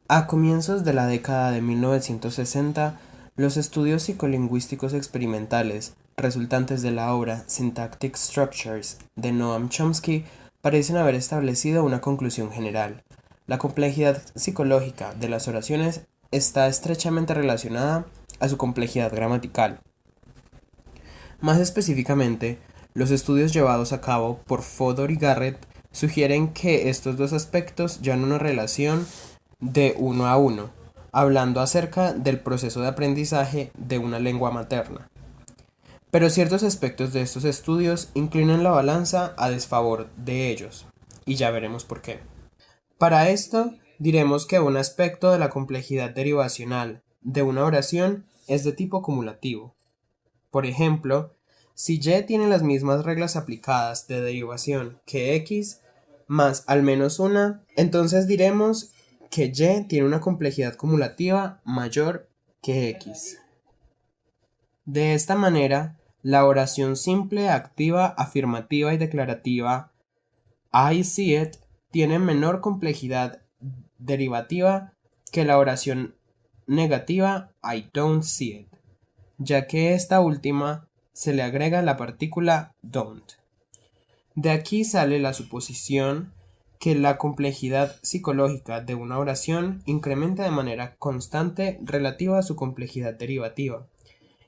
A comienzos de la década de 1960, los estudios psicolingüísticos experimentales resultantes de la obra Syntactic Structures de Noam Chomsky parecen haber establecido una conclusión general. La complejidad psicológica de las oraciones está estrechamente relacionada a su complejidad gramatical. Más específicamente, los estudios llevados a cabo por Fodor y Garrett sugieren que estos dos aspectos llevan una relación de uno a uno, hablando acerca del proceso de aprendizaje de una lengua materna. Pero ciertos aspectos de estos estudios inclinan la balanza a desfavor de ellos, y ya veremos por qué. Para esto, diremos que un aspecto de la complejidad derivacional de una oración es de tipo cumulativo. Por ejemplo, si y tiene las mismas reglas aplicadas de derivación que x más al menos una, entonces diremos que y tiene una complejidad cumulativa mayor que x. De esta manera, la oración simple, activa, afirmativa y declarativa I see it tiene menor complejidad derivativa que la oración negativa I don't see it, ya que esta última se le agrega la partícula don't. De aquí sale la suposición que la complejidad psicológica de una oración incrementa de manera constante relativa a su complejidad derivativa,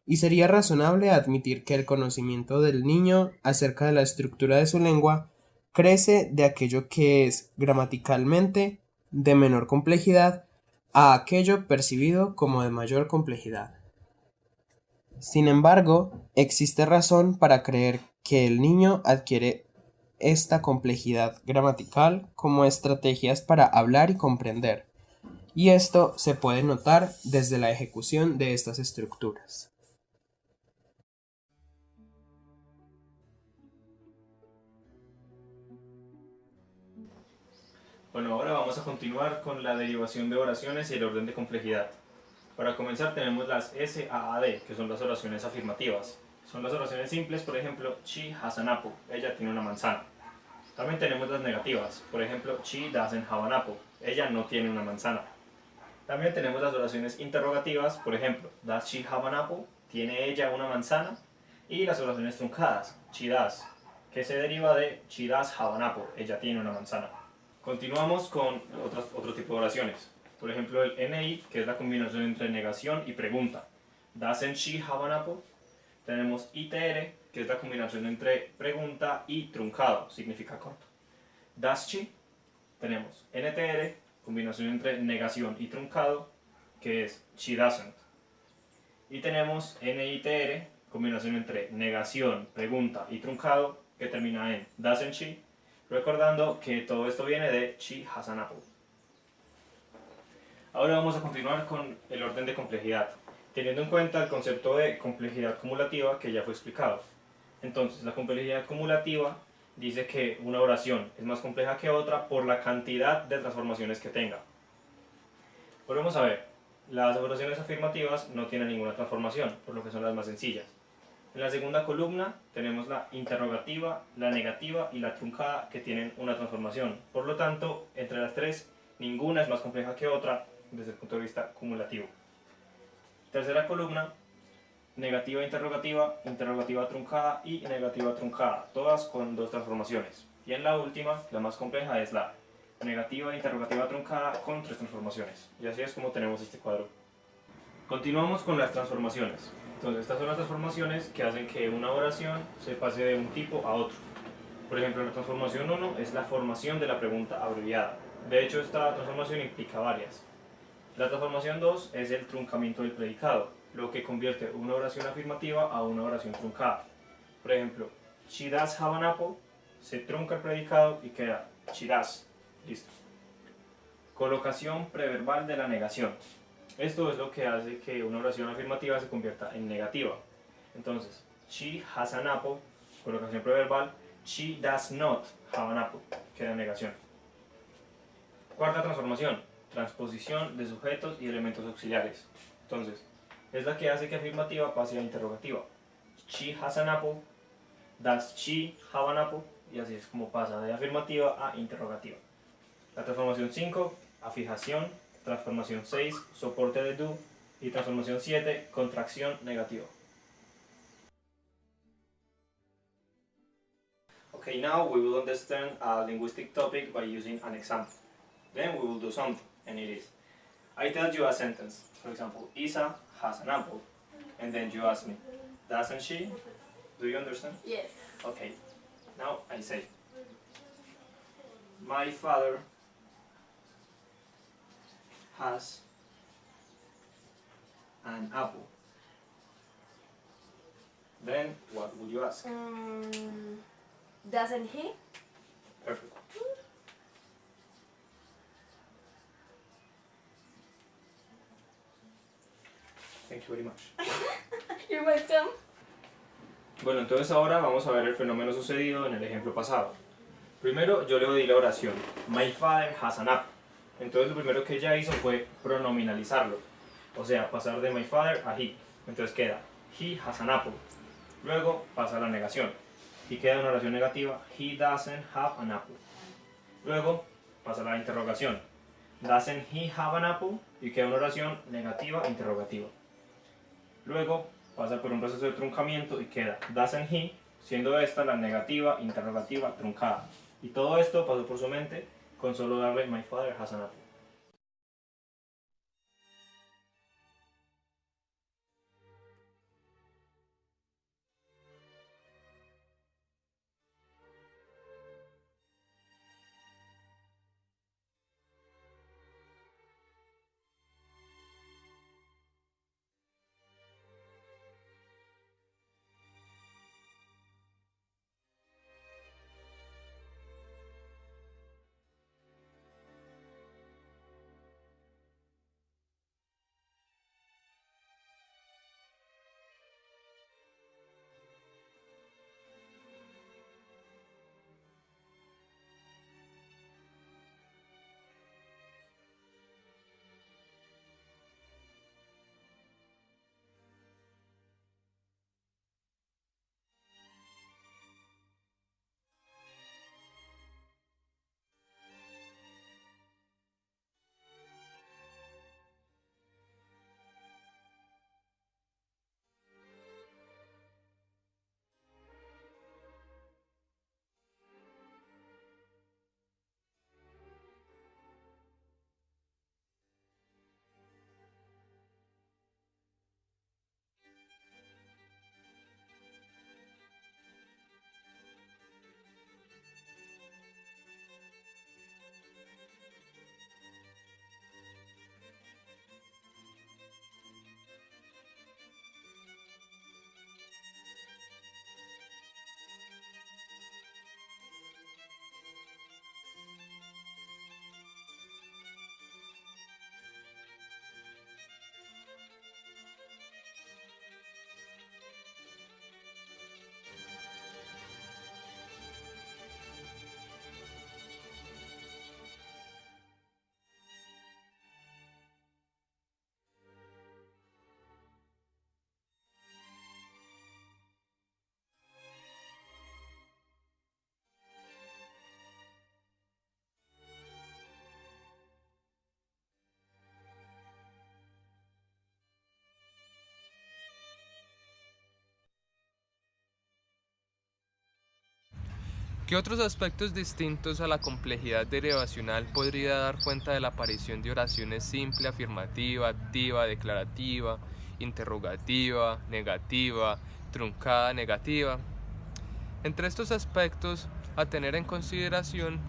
y sería razonable admitir que el conocimiento del niño acerca de la estructura de su lengua crece de aquello que es gramaticalmente de menor complejidad a aquello percibido como de mayor complejidad. Sin embargo, existe razón para creer que el niño adquiere esta complejidad gramatical como estrategias para hablar y comprender, y esto se puede notar desde la ejecución de estas estructuras. Bueno, ahora vamos a continuar con la derivación de oraciones y el orden de complejidad. Para comenzar tenemos las SAAD, que son las oraciones afirmativas. Son las oraciones simples, por ejemplo, she has an apple, ella tiene una manzana. También tenemos las negativas, por ejemplo, she doesn't have an apple, ella no tiene una manzana. También tenemos las oraciones interrogativas, por ejemplo, does she have an apple, tiene ella una manzana. Y las oraciones truncadas, she does, que se deriva de she does have an apple, ella tiene una manzana. Continuamos con otro tipo de oraciones. Por ejemplo, el NI, que es la combinación entre negación y pregunta. Doesn't she have an apple? Tenemos ITR, que es la combinación entre pregunta y truncado, significa corto. Does she? Tenemos NTR, combinación entre negación y truncado, que es she doesn't. Y tenemos NITR, combinación entre negación, pregunta y truncado, que termina en doesn't she, recordando que todo esto viene de she has an apple. Ahora vamos a continuar con el orden de complejidad, teniendo en cuenta el concepto de complejidad cumulativa que ya fue explicado. Entonces, la complejidad cumulativa dice que una oración es más compleja que otra por la cantidad de transformaciones que tenga. Volvemos a ver, las oraciones afirmativas no tienen ninguna transformación, por lo que son las más sencillas. En la segunda columna tenemos la interrogativa, la negativa y la truncada que tienen una transformación. Por lo tanto, entre las tres, ninguna es más compleja que otra desde el punto de vista cumulativo. Tercera columna, negativa interrogativa, interrogativa truncada y negativa truncada, todas con dos transformaciones. Y en la última, la más compleja, es la negativa interrogativa truncada con tres transformaciones. Y así es como tenemos este cuadro. Continuamos con las transformaciones. Entonces, estas son las transformaciones que hacen que una oración se pase de un tipo a otro. Por ejemplo, la transformación 1 es la formación de la pregunta abreviada. De hecho, esta transformación implica varias. La transformación 2 es el truncamiento del predicado, lo que convierte una oración afirmativa a una oración truncada. Por ejemplo, she does have an apple, se trunca el predicado y queda she does. Listo. Colocación preverbal de la negación. Esto es lo que hace que una oración afirmativa se convierta en negativa. Entonces, she has an apple, colocación preverbal, she does not have an apple, queda en negación. Cuarta transformación, transposición de sujetos y elementos auxiliares. Entonces, es la que hace que afirmativa pase a interrogativa. She has an apple, does she have an apple, y así es como pasa de afirmativa a interrogativa. La transformación 5, afijación, transformación 6, soporte de do, y transformación 7, contracción negativa. Okay, now we will understand a linguistic topic by using an example. Then we will do something, and it is, I tell you a sentence, for example, Isa has an apple, and then you ask me, doesn't she? Do you understand? Yes. Okay, now I say, my father has an apple. Then what would you ask? Doesn't he? Perfect. Thank you very much. You're welcome. Bueno, entonces ahora vamos a ver el fenómeno sucedido en el ejemplo pasado. Primero yo le di la oración, my father has an apple. Entonces lo primero que ella hizo fue pronominalizarlo, o sea, pasar de my father a he. Entonces queda, he has an apple. Luego pasa la negación, y queda una oración negativa, he doesn't have an apple. Luego pasa la interrogación, doesn't he have an apple, y queda una oración negativa interrogativa. Luego pasa por un proceso de truncamiento y queda doesn't he, siendo esta la negativa interrogativa truncada. Y todo esto pasó por su mente con solo darle my father has an apple. ¿Qué otros aspectos distintos a la complejidad derivacional podría dar cuenta de la aparición de oraciones simple, afirmativa, activa, declarativa, interrogativa, negativa, truncada, negativa? Entre estos aspectos a tener en consideración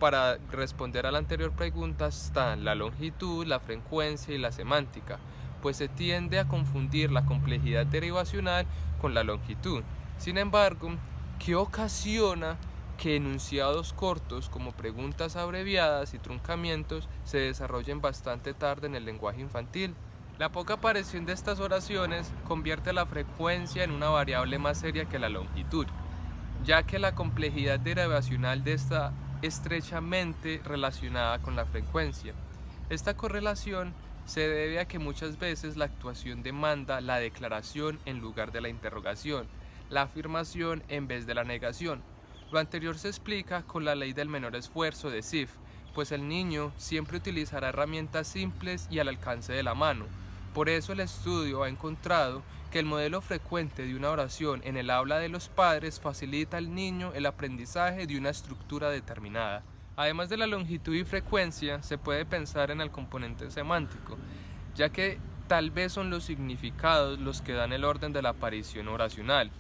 para responder a la anterior pregunta están la longitud, la frecuencia y la semántica, pues se tiende a confundir la complejidad derivacional con la longitud. Sin embargo, ¿qué ocasiona que enunciados cortos como preguntas abreviadas y truncamientos se desarrollen bastante tarde en el lenguaje infantil? La poca aparición de estas oraciones convierte la frecuencia en una variable más seria que la longitud, ya que la complejidad derivacional de esta estrechamente relacionada con la frecuencia. Esta correlación se debe a que muchas veces la actuación demanda la declaración en lugar de la interrogación, la afirmación en vez de la negación. Lo anterior se explica con la ley del menor esfuerzo de Zipf, pues el niño siempre utilizará herramientas simples y al alcance de la mano. Por eso el estudio ha encontrado que el modelo frecuente de una oración en el habla de los padres facilita al niño el aprendizaje de una estructura determinada. Además de la longitud y frecuencia, se puede pensar en el componente semántico, ya que tal vez son los significados los que dan el orden de la aparición oracional.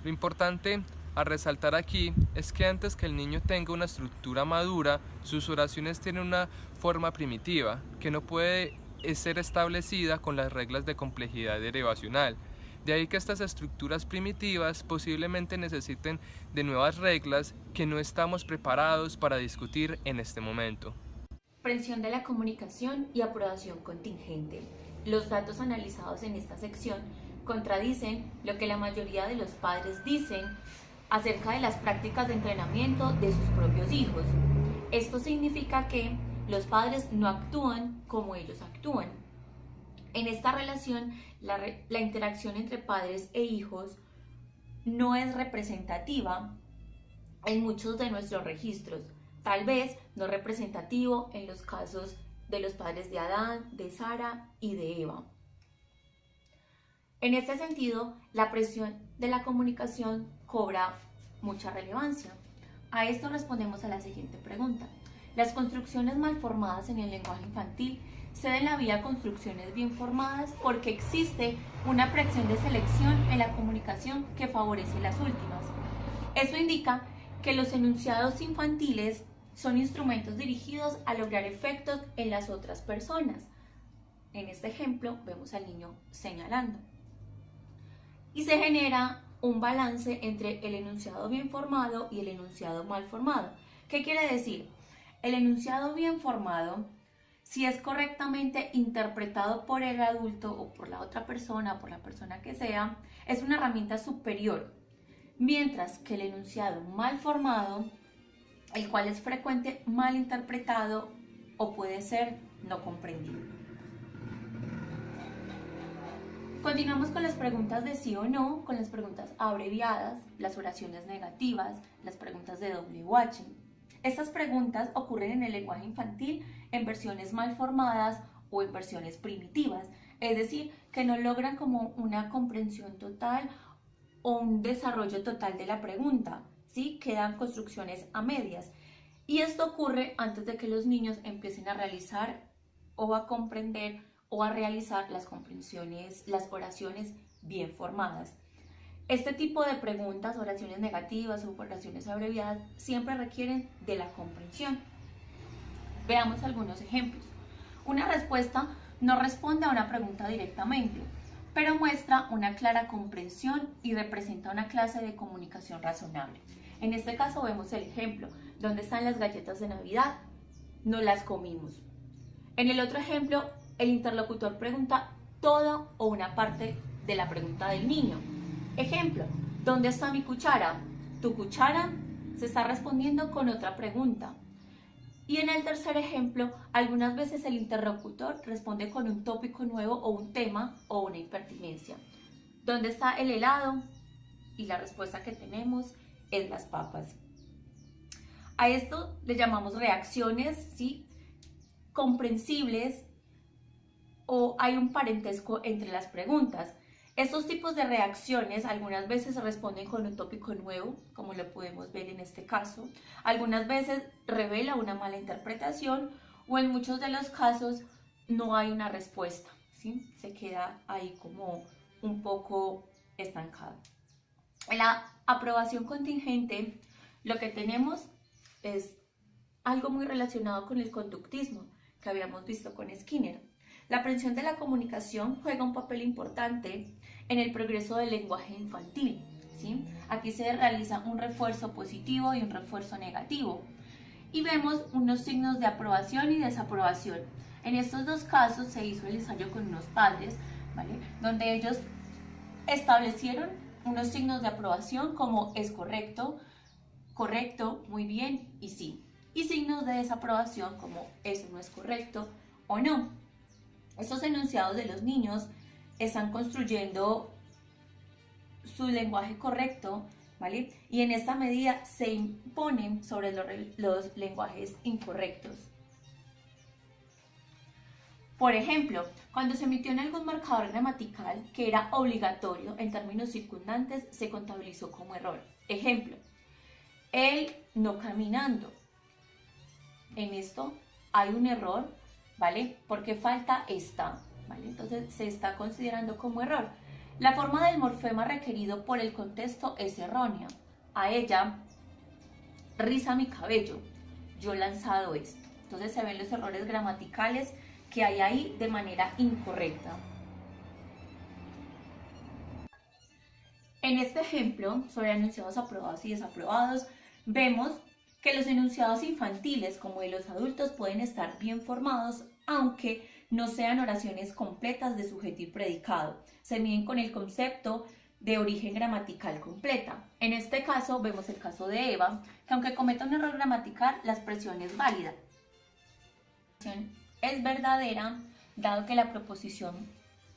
Lo importante a resaltar aquí es que antes que el niño tenga una estructura madura, sus oraciones tienen una forma primitiva, que no puede ser establecida con las reglas de complejidad derivacional. De ahí que estas estructuras primitivas posiblemente necesiten de nuevas reglas que no estamos preparados para discutir en este momento. Comprensión de la comunicación y aprobación contingente. Los datos analizados en esta sección contradicen lo que la mayoría de los padres dicen acerca de las prácticas de entrenamiento de sus propios hijos. Esto significa que los padres no actúan como ellos actúan. En esta relación, la interacción entre padres e hijos no es representativa en muchos de nuestros registros, tal vez no representativo en los casos de los padres de Adán, de Sara y de Eva. En este sentido, la presión de la comunicación cobra mucha relevancia. A esto respondemos a la siguiente pregunta. Las construcciones mal formadas en el lenguaje infantil ceden la vía a construcciones bien formadas porque existe una presión de selección en la comunicación que favorece las últimas. Esto indica que los enunciados infantiles son instrumentos dirigidos a lograr efectos en las otras personas. En este ejemplo vemos al niño señalando. Y se genera un balance entre el enunciado bien formado y el enunciado mal formado. ¿Qué quiere decir? El enunciado bien formado, si es correctamente interpretado por el adulto o por la otra persona, por la persona que sea, es una herramienta superior. Mientras que el enunciado mal formado, el cual es frecuente mal interpretado o puede ser no comprendido. Continuamos con las preguntas de sí o no, con las preguntas abreviadas, las oraciones negativas, las preguntas de WH. Estas preguntas ocurren en el lenguaje infantil en versiones mal formadas o en versiones primitivas, es decir, que no logran como una comprensión total o un desarrollo total de la pregunta, ¿sí? Quedan construcciones a medias. Y esto ocurre antes de que los niños empiecen a realizar o a comprender o a realizar las comprensiones, las oraciones bien formadas. Este tipo de preguntas, oraciones negativas o oraciones abreviadas, siempre requieren de la comprensión. Veamos algunos ejemplos. Una respuesta no responde a una pregunta directamente, pero muestra una clara comprensión y representa una clase de comunicación razonable. En este caso vemos el ejemplo, ¿dónde están las galletas de Navidad? No las comimos. En el otro ejemplo, el interlocutor pregunta toda o una parte de la pregunta del niño. Ejemplo, ¿dónde está mi cuchara? ¿Tu cuchara? Se está respondiendo con otra pregunta. Y en el tercer ejemplo, algunas veces el interlocutor responde con un tópico nuevo o un tema o una impertinencia. ¿Dónde está el helado? Y la respuesta que tenemos es las papas. A esto le llamamos reacciones, ¿sí? Comprensibles, o hay un parentesco entre las preguntas. Estos tipos de reacciones algunas veces responden con un tópico nuevo, como lo podemos ver en este caso. Algunas veces revela una mala interpretación o en muchos de los casos no hay una respuesta, ¿sí? Se queda ahí como un poco estancado. En la aprobación contingente lo que tenemos es algo muy relacionado con el conductismo que habíamos visto con Skinner. La aprensión de la comunicación juega un papel importante en el progreso del lenguaje infantil, ¿sí? Aquí se realiza un refuerzo positivo y un refuerzo negativo. Y vemos unos signos de aprobación y desaprobación. En estos dos casos se hizo el ensayo con unos padres, ¿vale? Donde ellos establecieron unos signos de aprobación como es correcto, correcto, muy bien y sí. Y signos de desaprobación como eso no es correcto o no. Estos enunciados de los niños están construyendo su lenguaje correcto, ¿vale? Y en esta medida se imponen sobre los lenguajes incorrectos. Por ejemplo, cuando se emitió en algún marcador gramatical que era obligatorio en términos circundantes, se contabilizó como error. Ejemplo, el no caminando. En esto hay un error, ¿vale? Porque falta esta, ¿vale? Entonces se está considerando como error. La forma del morfema requerido por el contexto es errónea. A ella, riza mi cabello, yo lanzado esto. Entonces se ven los errores gramaticales que hay ahí de manera incorrecta. En este ejemplo, sobre enunciados aprobados y desaprobados, vemos que los enunciados infantiles, como de los adultos, pueden estar bien formados, aunque no sean oraciones completas de sujeto y predicado. Se miden con el concepto de origen gramatical completa. En este caso, vemos el caso de Eva, que aunque cometa un error gramatical, la expresión es válida. Es verdadera, dado que la proposición,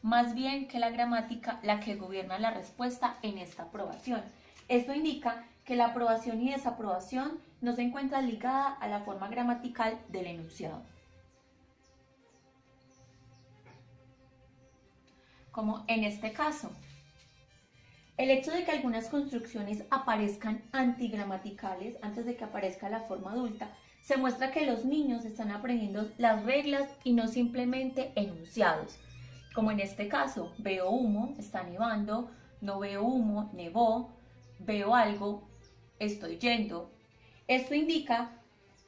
más bien que la gramática, la que gobierna la respuesta en esta aprobación. Esto indica que la aprobación y desaprobación no se encuentra ligada a la forma gramatical del enunciado. Como en este caso, el hecho de que algunas construcciones aparezcan antigramaticales antes de que aparezca la forma adulta, se muestra que los niños están aprendiendo las reglas y no simplemente enunciados. Como en este caso, veo humo, está nevando, no veo humo, nevó, veo algo, estoy yendo. Esto indica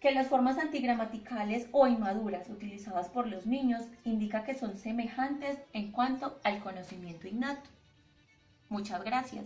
que las formas antigramaticales o inmaduras utilizadas por los niños indica que son semejantes en cuanto al conocimiento innato. Muchas gracias.